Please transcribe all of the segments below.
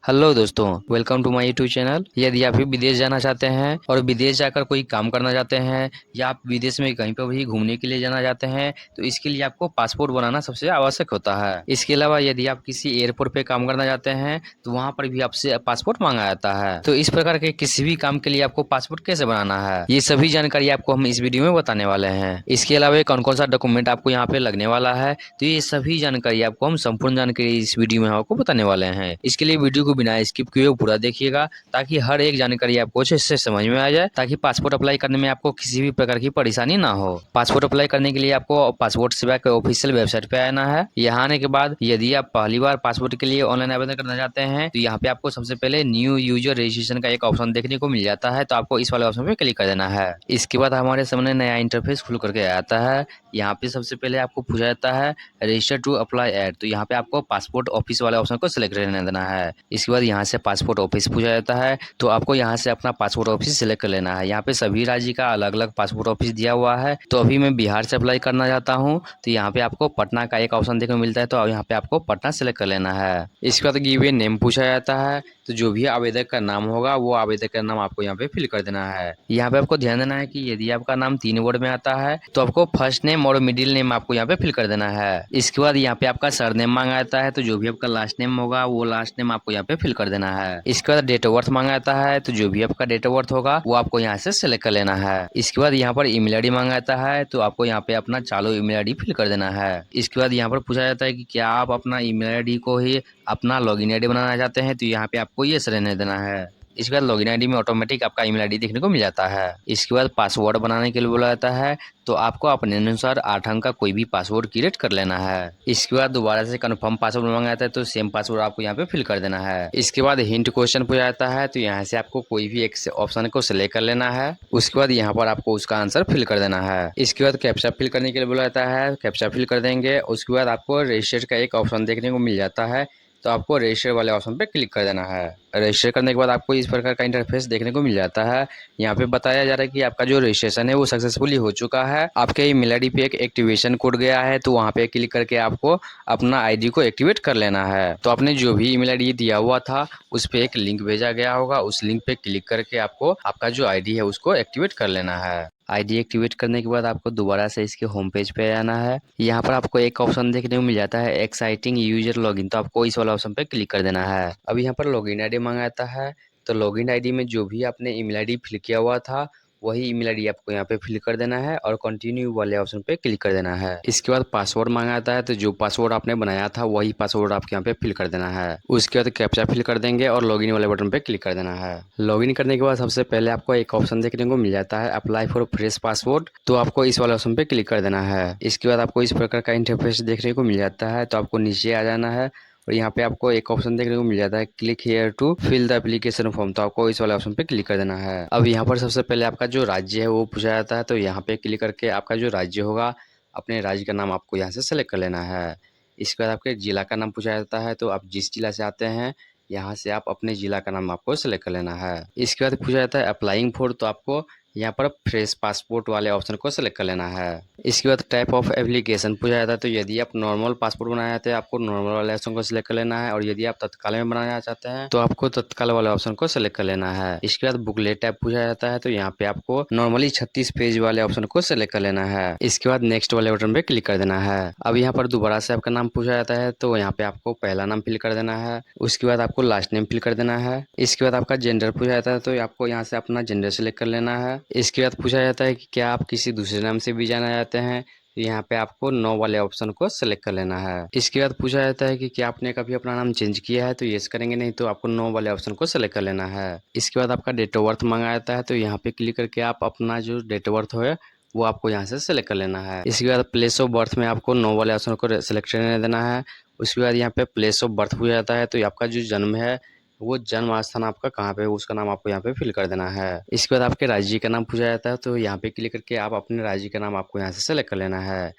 Hello दोस्तों, welcome to my YouTube channel. यदि आप भी विदेश जाना चाहते हैं और विदेश जाकर कोई काम करना चाहते हैं या आप विदेश में कहीं पर भी घूमने के लिए जाना चाहते हैं तो इसके लिए आपको पासपोर्ट बनाना सबसे आवश्यक होता है। इसके अलावा यदि आप किसी एयरपोर्ट पे काम करना चाहते हैं तो वहाँ पर भी आपसे पासपोर्ट मांगा जाता है। तो इस प्रकार के किसी भी काम के लिए आपको पासपोर्ट कैसे बनाना है, ये सभी जानकारी आपको हम इस वीडियो में बताने वाले हैं। इसके अलावा कौन कौन सा डॉक्यूमेंट आपको यहाँ पे लगने वाला है, तो ये सभी जानकारी आपको हम संपूर्ण जानकारी इस वीडियो में आपको बताने वाले हैं। इसके लिए वीडियो को बिना स्किप किए पूरा देखिएगा ताकि हर एक जानकारी आपको अच्छे से समझ में आ जाए, ताकि पासपोर्ट अप्लाई करने में आपको किसी भी प्रकार की परेशानी ना हो। पासपोर्ट अप्लाई करने के लिए आपको पासपोर्ट सेवा के ऑफिशियल वेबसाइट पे आना है। यहाँ आने के बाद यदि आप पहली बार पासपोर्ट के लिए ऑनलाइन आवेदन करना चाहते हैं तो यहाँ पे आपको सबसे पहले न्यू यूजर रजिस्ट्रेशन का एक ऑप्शन देखने को मिल जाता है, तो आपको इस वाले ऑप्शन पे क्लिक कर देना है। इसके बाद हमारे सामने नया इंटरफेस खुल करके आता है। यहाँ पे सबसे पहले आपको पूछा जाता है रजिस्टर टू अप्लाई एड, तो यहाँ पे आपको पासपोर्ट ऑफिस वाले ऑप्शन को सिलेक्ट करने देना है। इसके बाद यहाँ से पासपोर्ट ऑफिस पूछा जाता है, तो आपको यहाँ से अपना पासपोर्ट ऑफिस सिलेक्ट कर लेना है। यहाँ पे सभी राज्य का अलग अलग पासपोर्ट ऑफिस दिया हुआ है, तो अभी मैं बिहार से अप्लाई करना चाहता हूँ तो यहाँ पे आपको पटना का एक ऑप्शन देखने को मिलता है, तो यहाँ पे आपको पटना सिलेक्ट कर लेना है। इसके बाद गिव ए नेम पूछा जाता है, तो जो भी आवेदक का नाम होगा वो आवेदक का नाम आपको यहाँ पे फिल कर देना है। यहाँ पे आपको ध्यान देना है कि यदि आपका नाम 3 वर्ड में आता है तो आपको फर्स्ट नेम और मिडिल नेम आपको यहाँ पे फिल कर देना है। इसके बाद यहाँ पे आपका सरनेम मांगा जाता है, तो जो भी आपका लास्ट नेम होगा वो लास्ट नेम आपको यहाँ पे फिल कर देना है। इसके बाद डेट ऑफ बर्थ मांगा जाता है, तो जो भी आपका डेट ऑफ बर्थ होगा वो आपको यहाँ से सिलेक्ट कर लेना है। इसके बाद यहाँ पर ईमेल आईडी मांगा जाता है, तो आपको यहाँ पे अपना चालू ईमेल आईडी फिल कर देना है। इसके बाद यहाँ पर पूछा जाता है कि क्या आप अपना ईमेल आईडी को ही अपना लॉगिन आईडी बनाना चाहते हैं, तो यहाँ पे आपको ये रहने देना है। इसके बाद लॉगिन आईडी में ऑटोमेटिक आपका ईमेल आईडी देखने को मिल जाता है। इसके बाद पासवर्ड बनाने के लिए बोला जाता है, तो आपको अपने अनुसार 8 अंक का कोई भी पासवर्ड क्रिएट कर लेना है। इसके बाद दोबारा से कंफर्म पासवर्ड मांगा जाता है, तो सेम पासवर्ड आपको यहाँ पे फिल कर देना है। इसके बाद हिंट क्वेश्चन पूछा जाता है, तो यहाँ से आपको कोई भी एक ऑप्शन को सिलेक्ट कर लेना है। उसके बाद यहाँ पर आपको उसका आंसर फिल कर देना है। इसके बाद कैप्चा फिल करने के लिए बोला जाता है, कैप्चा फिल कर देंगे। उसके बाद आपको रजिस्टर का एक ऑप्शन देखने को मिल जाता है, तो आपको रजिस्टर वाले ऑप्शन पे क्लिक कर देना है। रजिस्टर करने के बाद आपको इस प्रकार का इंटरफेस देखने को मिल जाता है। यहाँ पे बताया जा रहा है कि आपका जो रजिस्ट्रेशन है वो सक्सेसफुली हो चुका है। आपके ईमेल आईडी पे एक एक्टिवेशन कोड गया है, तो वहाँ पे क्लिक करके आपको अपना आईडी को एक्टिवेट कर लेना है। तो आपने जो भी ईमेल आईडी दिया हुआ था उस पे एक लिंक भेजा गया होगा, उस लिंक पे क्लिक करके आपको आपका जो आईडी है उसको एक्टिवेट कर लेना है। आईडी एक्टिवेट करने के बाद आपको दोबारा से इसके होम पेज पे आना है। यहाँ पर आपको एक ऑप्शन देखने को मिल जाता है एक्साइटिंग यूजर लॉगिन, तो आपको इस वाला ऑप्शन पे क्लिक कर देना है। अब यहाँ पर लॉगिन आईडी मांगा है, तो लॉगिन आईडी में जो भी आपने ईमेल आईडी फिल किया हुआ था वही ईमेल आईडी आपको यहाँ पे फिल कर देना है और कंटिन्यू वाले ऑप्शन पे क्लिक कर देना है। इसके बाद पासवर्ड मांगा जाता है, तो जो पासवर्ड आपने बनाया था वही पासवर्ड आपके यहाँ पे फिल कर देना है। उसके बाद कैप्चा फिल कर देंगे और लॉगिन वाले बटन पे क्लिक कर देना है। लॉगिन करने के बाद सबसे पहले आपको एक ऑप्शन देखने को मिल जाता है अप्लाई फॉर फ्रेश पासवर्ड, तो आपको इस वाले ऑप्शन पे क्लिक कर देना है। इसके बाद आपको इस प्रकार का इंटरफेस देखने को मिल जाता है, तो आपको नीचे आ जाना है और यहाँ पे आपको एक ऑप्शन देखने को मिल जाता है click here to fill the application form, तो आपको इस वाले ऑप्शन पे क्लिक कर देना है। अब यहाँ पर सबसे पहले आपका जो राज्य है वो पूछा जाता है, तो यहाँ पे क्लिक करके आपका जो राज्य होगा अपने राज्य का नाम आपको यहाँ से सेलेक्ट कर लेना है। इसके बाद आपके जिला का नाम पूछा जाता है, तो आप जिस जिला से आते हैं यहाँ से आप अपने जिला का नाम आपको सेलेक्ट कर लेना है। इसके बाद पूछा जाता है अप्लाइंग फॉर, तो आपको यहाँ पर फ्रेश पासपोर्ट वाले ऑप्शन को सेलेक्ट कर लेना है। इसके बाद टाइप ऑफ एप्लीकेशन पूछा जाता है, तो यदि आप नॉर्मल पासपोर्ट बनाना चाहते हैं आपको नॉर्मल वाले ऑप्शन को सिलेक्ट कर लेना है, और यदि आप तत्काल में बनाना चाहते हैं तो आपको तत्काल वाले ऑप्शन को सिलेक्ट कर लेना है। इसके बाद बुकलेट टाइप पूछा जाता है, तो यहाँ पे आपको नॉर्मली 36 पेज वाले ऑप्शन को सिलेक्ट कर लेना है। इसके बाद नेक्स्ट वाले बटन पे क्लिक कर देना है। अब यहाँ पर दोबारा से आपका नाम पूछा जाता है, तो यहाँ पे आपको पहला नाम फिल कर देना है। उसके बाद आपको लास्ट नेम फिल कर देना है। इसके बाद आपका जेंडर पूछा जाता है, तो आपको यहाँ से अपना जेंडर सिलेक्ट कर लेना है। इसके बाद पूछा जाता है कि क्या आप किसी दूसरे नाम से भी जाना चाहते हैं, तो यहाँ पे आपको नो वाले ऑप्शन को सेलेक्ट कर लेना है। इसके बाद पूछा जाता है कि क्या आपने कभी अपना नाम चेंज किया है, तो यस करेंगे, नहीं तो आपको नो वाले ऑप्शन को सेलेक्ट कर लेना है। इसके बाद आपका डेट ऑफ बर्थ मांगा जाता है, तो यहाँ पे क्लिक करके आप अपना जो डेट ऑफ बर्थ है वो आपको यहाँ से सेलेक्ट कर लेना है। इसके बाद प्लेस ऑफ बर्थ में आपको नो वाले ऑप्शन को सेलेक्ट करने देना है। उसके बाद यहाँ पे प्लेस ऑफ बर्थ पूछा जाता है, तो आपका जो जन्म है वो जन्म स्थान आपका कहाँ पे है उसका नाम आपको यहाँ पे फिल कर देना है। इसके बाद आपके राज्य का नाम पूछा जाता है, तो यहाँ पे क्लिक करके आप अपने राज्य का नाम आपको यहाँ से सेलेक्ट कर लेना है।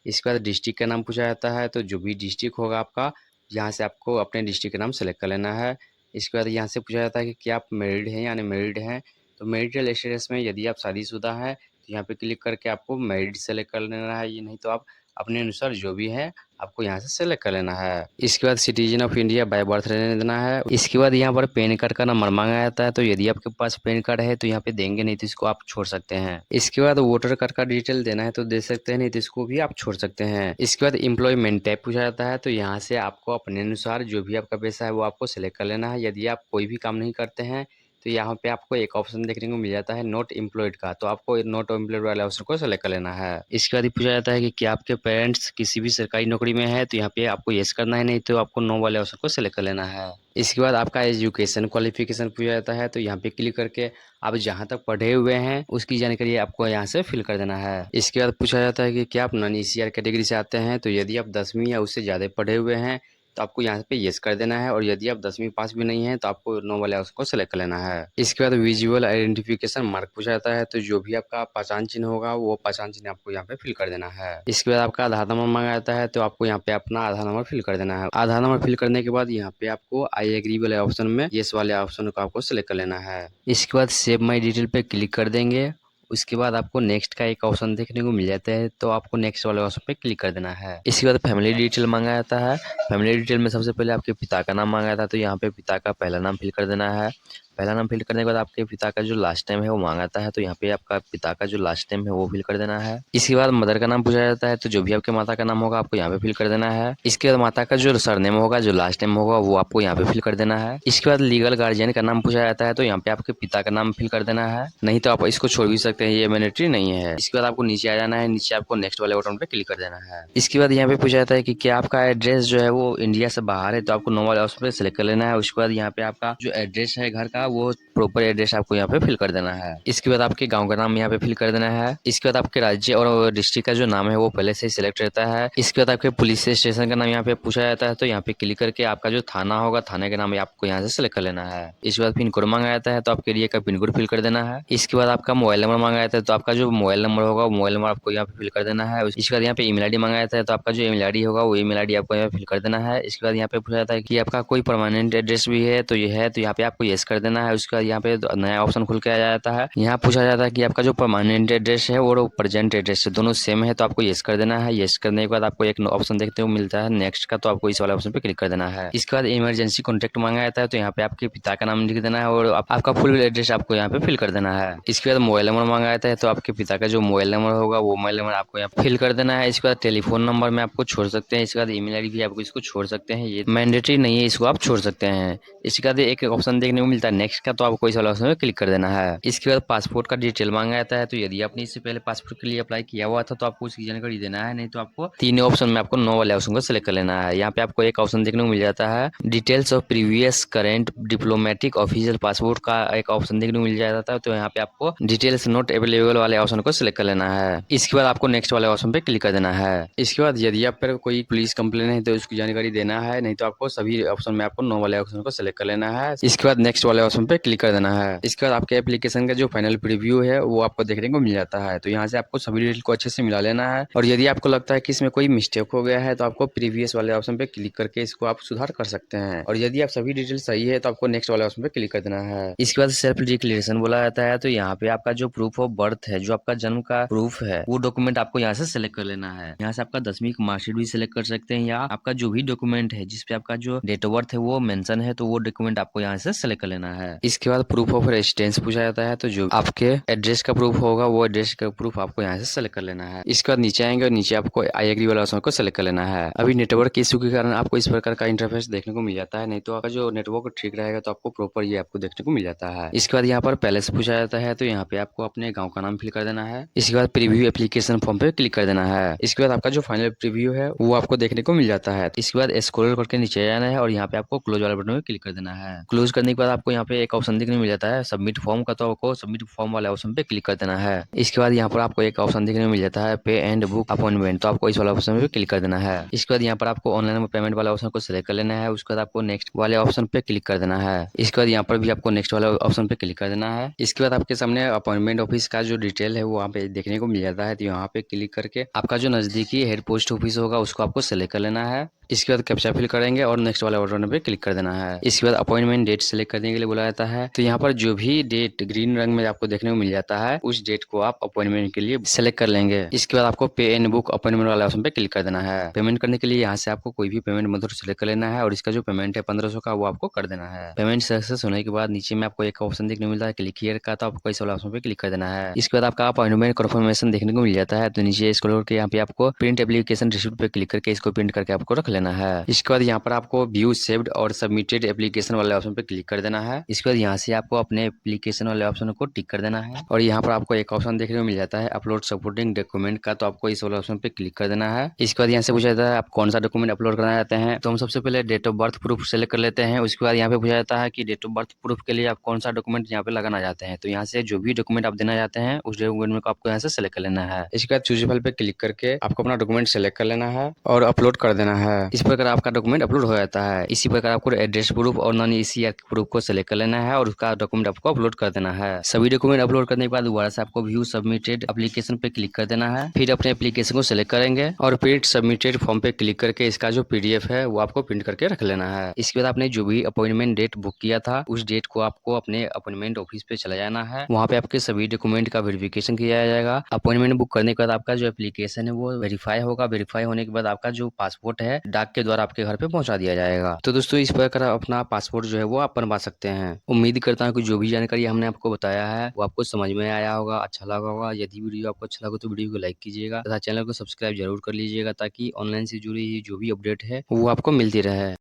इसके बाद डिस्ट्रिक्ट का नाम पूछा जाता है, तो जो भी डिस्ट्रिक्ट होगा आपका यहाँ से आपको अपने डिस्ट्रिक्ट का नाम सेलेक्ट कर लेना है। इसके बाद यहाँ से पूछा जाता है कि क्या आप मैरिड हैं या अनमैरिड हैं, तो मैरिटल स्टेटस में यदि आप शादीशुदा हैं तो यहाँ पे क्लिक करके आपको मैरिड सेलेक्ट कर लेना है, ये नहीं तो आप अपने अनुसार जो भी है आपको यहाँ से सेलेक्ट कर लेना है। इसके बाद citizen of India by birth रहने देना है। इसके बाद यहाँ पर पैन कार्ड का नंबर मांगा जाता है, तो यदि आपके पास पैन कार्ड है तो यहाँ पे देंगे, नहीं तो इसको आप छोड़ सकते हैं। इसके बाद वोटर कार्ड का डिटेल देना है तो दे सकते हैं, नहीं तो इसको भी आप छोड़ सकते हैं। इसके बाद एम्प्लॉयमेंट टाइप पूछा जाता है, तो यहाँ से आपको अपने अनुसार जो भी आपका पैसा है वो आपको सेलेक्ट कर लेना है। यदि आप कोई भी काम नहीं करते हैं तो यहाँ पे आपको एक ऑप्शन देखने को मिल जाता है नॉट एम्प्लॉयड का, तो आपको नॉट एम्प्लॉयड वाले ऑप्शन को सेलेक्ट कर लेना है। इसके बाद पूछा जाता है कि क्या आपके पेरेंट्स किसी भी सरकारी नौकरी में है, तो यहाँ पे आपको यस करना है, नहीं तो आपको नो वाले ऑप्शन को सेलेक्ट कर लेना है। इसके बाद आपका एजुकेशन क्वालिफिकेशन पूछा जाता है, तो यहाँ पे क्लिक करके आप जहाँ तक पढ़े हुए हैं उसकी जानकारी आपको यहाँ से फिल कर देना है। इसके बाद पूछा जाता है कि क्या आप नॉन ईसीआर कैटेगरी से आते हैं, तो यदि आप 10वीं या उससे ज़्यादा पढ़े हुए हैं तो आपको यहाँ पे येस कर देना है, और यदि आप 10वीं पास भी नहीं है तो आपको नो वाले उसको सेलेक्ट कर लेना है। इसके बाद विजुअल आइडेंटिफिकेशन मार्क पूछा जाता है, तो जो भी आपका पहचान चिन्ह होगा वो पहचान चिन्ह आपको यहाँ पे फिल कर देना है। इसके बाद आपका आधार नंबर मांगा जाता है, तो आपको यहाँ पे अपना आधार नंबर फिल कर देना है। आधार नंबर फिल करने के बाद यहाँ पे आपको आई एग्री वाले ऑप्शन में येस वाले ऑप्शन को आपको सेलेक्ट कर लेना है। इसके बाद सेव माई डिटेल पे क्लिक कर देंगे। उसके बाद आपको नेक्स्ट का एक ऑप्शन देखने को मिल जाता है, तो आपको नेक्स्ट वाले ऑप्शन पे क्लिक कर देना है। इसके बाद फैमिली डिटेल मांगा जाता है। फैमिली डिटेल में सबसे पहले आपके पिता का नाम मांगा था, तो यहाँ पे पिता का पहला नाम फिल कर देना है। पहला नाम फिल करने के बाद आपके पिता का जो लास्ट नेम है वो मांगाता है, तो यहाँ पे आपका पिता का जो लास्ट नेम है वो फिल कर देना है। इसके बाद मदर का नाम पूछा जाता है, तो जो भी आपके माता का नाम होगा आपको यहाँ पे फिल कर देना है। इसके बाद माता का जो सरनेम होगा, जो लास्ट नेम होगा वो आपको यहाँ पे फिल कर देना है। इसके बाद लीगल गार्जियन का नाम पूछा जाता है, तो यहाँ पे आपके पिता का नाम फिल कर देना है, नहीं तो आप इसको छोड़ भी सकते हैं, ये मैंडेटरी नहीं है। इसके बाद आपको नीचे आ जाना है, नीचे आपको नेक्स्ट वाले बटन पे क्लिक कर देना है। इसके बाद यहाँ पे पूछा जाता है कि क्या आपका एड्रेस जो है वो इंडिया से बाहर है, तो आपको नो वाले ऑप्शन पे सिलेक्ट कर लेना है। उसके बाद यहाँ पे आपका जो एड्रेस है घर का वो प्रॉपर एड्रेस आपको यहाँ पे फिल कर देना है। इसके बाद आपके गांव का नाम यहाँ पे फिल कर देना है। इसके बाद आपके राज्य और डिस्ट्रिक्ट का जो नाम है वो पहले से ही सिलेक्ट रहता है। इसके बाद आपके पुलिस स्टेशन का नाम यहाँ पे पूछा जाता है, तो यहाँ पे क्लिक करके आपका जो थाना होगा थाने का नाम आपको यहाँ से सिलेक्ट कर लेना है। इसके बाद पिन कोड मांगा जाता है, तो आपके एरिया का पिन कोड फिल कर देना है। इसके बाद आपका मोबाइल नंबर मांगा जाता है, तो आपका जो मोबाइल नंबर होगा वो मोबाइल नंबर आपको यहाँ पे फिल कर देना है। इसके बाद यहाँ पे ईमेल आईडी मांगा जाता है, तो आपका जो ईमेल आईडी होगा वो ईमेल आईडी आपको यहाँ फिल कर देना है। इसके बाद यहाँ पे पूछा जाता है कि आपका कोई परमानेंट एड्रेस भी है, तो ये है, तो यहाँ पे आपको येस कर देना है। उसके बाद यहाँ पे नया ऑप्शन खुल के आ जाता है। यहाँ पूछा जाता है कि आपका जो परमानेंट एड्रेस है और प्रेजेंट एड्रेस है दोनों सेम है, तो आपको येस कर देना है। येस करने के बाद आपको एक ऑप्शन देखते हो मिलता है नेक्स्ट का, तो आपको इस वाले ऑप्शन पे क्लिक कर देना है। इसके बाद इमरजेंसी कॉन्टैक्ट मांगा जाता है, तो यहाँ पे आपके पिता का नाम लिख देना है और आपका फुल एड्रेस आपको यहाँ पे फिल कर देना है। इसके बाद मोबाइल नंबर मांगा जाता है, तो आपके पिता का जो मोबाइल नंबर होगा वो मोबाइल नंबर आपको यहाँ फिल कर देना है। इसके बाद टेलीफोन नंबर में आपको छोड़ सकते हैं। इसके बाद ईमेल आईडी भी आपको इसको छोड़ सकते हैं, ये मैंडेटरी नहीं है, इसको आप छोड़ सकते हैं। इसके बाद एक ऑप्शन देखने को मिलता है नेक्स्ट का, तो आपको इस वाले ऑप्शन में क्लिक कर देना है। इसके बाद पासपोर्ट का डिटेल मांगा जाता है, तो यदि आपने इससे पहले पासपोर्ट के लिए अप्लाई किया हुआ था तो आपको उसकी जानकारी देना है, नहीं तो आपको तीन ऑप्शन में आपको नो वाले ऑप्शन को सिलेक्ट कर लेना है। यहाँ पे आपको एक ऑप्शन देखने को मिल जाता है details of previous current diplomatic official passport का एक ऑप्शन देखने को मिल जाता है, तो यहाँ पे आपको डिटेल्स नॉट अवेलेबल वाले ऑप्शन को सिलेक्ट कर लेना है। इसके बाद आपको नेक्स्ट वाले ऑप्शन पे क्लिक कर देना है। इसके बाद यदि आप पर कोई पुलिस कंप्लेन है तो उसकी जानकारी देना है, नहीं तो आपको सभी ऑप्शन में आपको नो वाले ऑप्शन को सिलेक्ट कर लेना है। इसके बाद नेक्स्ट वाले ऑप्शन पे क्लिक कर देना है। इसके बाद आपके एप्लीकेशन का जो फाइनल प्रीव्यू है वो आपको देखने को मिल जाता है, तो यहाँ से आपको सभी डिटेल को अच्छे से मिला लेना है। और यदि आपको लगता है कि इसमें कोई मिस्टेक हो गया है तो आपको प्रीवियस वाले ऑप्शन पे क्लिक करके इसको आप सुधार कर सकते हैं। और यदि आप सभी डिटेल सही है तो आपको नेक्स्ट वाले ऑप्शन पे क्लिक कर देना है। इसके बाद सेल्फ डिक्लेरेशन बोला जाता है, तो यहाँ पे आपका जो प्रूफ ऑफ बर्थ है, जो आपका जन्म का प्रूफ है, वो डॉक्यूमेंट आपको यहाँ से सिलेक्ट कर लेना है। यहाँ से आपका 10वीं की मार्कशीट भी सिलेक्ट कर सकते हैं, या आपका जो भी डॉक्यूमेंट है जिसपे आपका जो डेट ऑफ बर्थ है वो मेंशन है, तो वो डॉक्यूमेंट आपको यहाँ से सिलेक्ट कर लेना है। इसके बाद प्रूफ ऑफ रेजिडेंस पूछा जाता है, तो जो आपके एड्रेस का प्रूफ होगा वो एड्रेस का प्रूफ आपको यहाँ से सेलेक्ट कर लेना है। इसके बाद नीचे आएंगे और नीचे आपको आई एग्री वाला ऑप्शन को सेलेक्ट कर लेना है। अभी नेटवर्क इशू के कारण आपको इस प्रकार का इंटरफेस देखने को मिल जाता है, नहीं तो आपका जो नेटवर्क ठीक रहेगा तो आपको प्रॉपर ये आपको देखने को मिल जाता है। इसके बाद यहाँ पर पहले से पूछा जाता है, तो यहाँ पे आपको अपने गाँव का नाम फिल कर देना है। इसके बाद प्रीव्यू एप्लीकेशन फॉर्म पे क्लिक कर देना है। इसके बाद आपका जो फाइनल प्रीव्यू है वो आपको देखने को मिल जाता है। इसके बाद स्क्रॉल करके नीचे जाना है और यहाँ पे आपको क्लोज वाले बटन पे क्लिक कर देना है। क्लोज करने के बाद आपको यहाँ पे एक ऑप्शन देखने को मिल जाता है सबमिट फॉर्म का, तो आपको सबमिट फॉर्म वाले ऑप्शन पे क्लिक कर देना है। इसके बाद यहाँ पर आपको एक ऑप्शन देखने को मिल जाता है पे एंड बुक अपॉइंटमेंट, तो आपको इस वाला ऑप्शन पे क्लिक कर देना है। इसके बाद यहाँ पर आपको ऑनलाइन पेमेंट वाला ऑप्शन को सिलेक्ट कर लेना है। उसके बाद आपको नेक्स्ट वाले ऑप्शन पे क्लिक कर देना है। इसके बाद यहाँ पर भी आपको नेक्स्ट वाले ऑप्शन पे क्लिक कर देना है। इसके बाद आपके सामने अपॉइंटमेंट ऑफिस का जो डिटेल है वो वहाँ पे देखने को मिल जाता है, तो यहाँ पे क्लिक करके आपका जो नजदीकी हेड पोस्ट ऑफिस होगा उसको आपको सिलेक्ट कर लेना है। इसके बाद कैप्चा फिल करेंगे और नेक्स्ट वाले बटन पे क्लिक कर देना है। इसके बाद अपॉइंटमेंट डेट सेलेक्ट करने के लिए बोला जाता है। तो यहाँ पर जो भी डेट ग्रीन रंग में आपको देखने को मिल जाता है, उस डेट को आप अपॉइंटमेंट के लिए सेलेक्ट कर लेंगे। इसके बाद आपको पे एंड बुक अपॉइंटमेंट वाले ऑप्शन पे क्लिक कर देना है। पेमेंट करने के लिए यहाँ से आपको कोई भी पेमेंट मेथड सेलेक्ट कर लेना है और इसका जो पेमेंट है 1500 का, वो आपको कर देना है। पेमेंट सक्सेस होने के बाद नीचे में आपको एक ऑप्शन देखने को मिलता है क्लिक हियर का, तो आपको इस वाला ऑप्शन पे क्लिक कर देना है। इसके बाद आपका अपॉइंटमेंट कंफर्मेशन देखने को मिल जाता है। तो नीचे स्क्रॉल करके यहाँ पे आपको प्रिंट एप्लीकेशन रिसिप्ट पे क्लिक करके इसको प्रिंट करके आपको रख लेना है। इसके बाद यहाँ पर आपको व्यू सेव्ड और सबमिटेड एप्लीकेशन वाले ऑप्शन पे क्लिक कर देना है। इसके बाद यहाँ से आपको अपने एप्लीकेशन वाले ऑप्शन को टिक कर देना है और यहाँ पर आपको एक ऑप्शन देखने को मिल जाता है अपलोड सपोर्टिंग डॉक्यूमेंट का, तो आपको इस वाले ऑप्शन पे क्लिक कर देना है। इसके बाद यहाँ से पूछा जाता है आप कौन सा डॉक्यूमेंट अपलोड करना चाहते हैं। तो हम सबसे पहले date of birth proof select कर लेते हैं। उसके बाद यहाँ पे पूछा जाता है कि डेट ऑफ बर्थ प्रूफ के लिए आप कौन सा डॉक्यूमेंट यहाँ पे लगाना चाहते हैं। तो यहाँ से जो भी डॉक्यूमेंट आप देना चाहते हैं उस डॉक्यूमेंट को आपको यहाँ से सेलेक्ट कर लेना है। इसके बाद चूज फाइल पे क्लिक करके आपको अपना डॉक्यूमेंट सेलेक्ट कर लेना है और अपलोड कर देना है। इस प्रकार आपका डॉक्यूमेंट अपलोड हो जाता है। इसी प्रकार आपको एड्रेस प्रूफ और नॉन ईसीआर प्रूफ को सेलेक्ट कर लेना है और उसका डॉक्यूमेंट आपको अपलोड कर देना है। सभी डॉक्यूमेंट अपलोड करने के बाद दोबारा से आपको व्यू सबमिटेड एप्लीकेशन पे क्लिक कर देना है। फिर अपने एप्लीकेशन को सेलेक्ट करेंगे और प्रिंट सबमिटेड फॉर्म पे क्लिक करके इसका जो पीडीएफ है वो आपको प्रिंट करके रख लेना है। इसके बाद आपने जो भी अपॉइंटमेंट डेट बुक किया था उस डेट को आपको अपने अपॉइंटमेंट ऑफिस पे चला जाना है। वहाँ पे आपके सभी डॉक्यूमेंट का वेरिफिकेशन किया जाएगा। अपॉइंटमेंट बुक करने के बाद आपका जो एप्लीकेशन है वो वेरीफाई होगा। वेरीफाई होने के बाद आपका जो पासपोर्ट है डाक के द्वारा आपके घर पे पहुंचा दिया जाएगा। तो दोस्तों इस प्रकार अपना पासपोर्ट जो है वो आप बनवा सकते हैं। उम्मीद करता हूँ कि जो भी जानकारी हमने आपको बताया है वो आपको समझ में आया होगा, अच्छा लगा होगा। यदि वीडियो आपको अच्छा लगा तो वीडियो को लाइक कीजिएगा तथा चैनल को सब्सक्राइब जरूर कर लीजिएगा ताकि ऑनलाइन से जुड़ी हुई जो भी अपडेट है वो आपको मिलती रहे।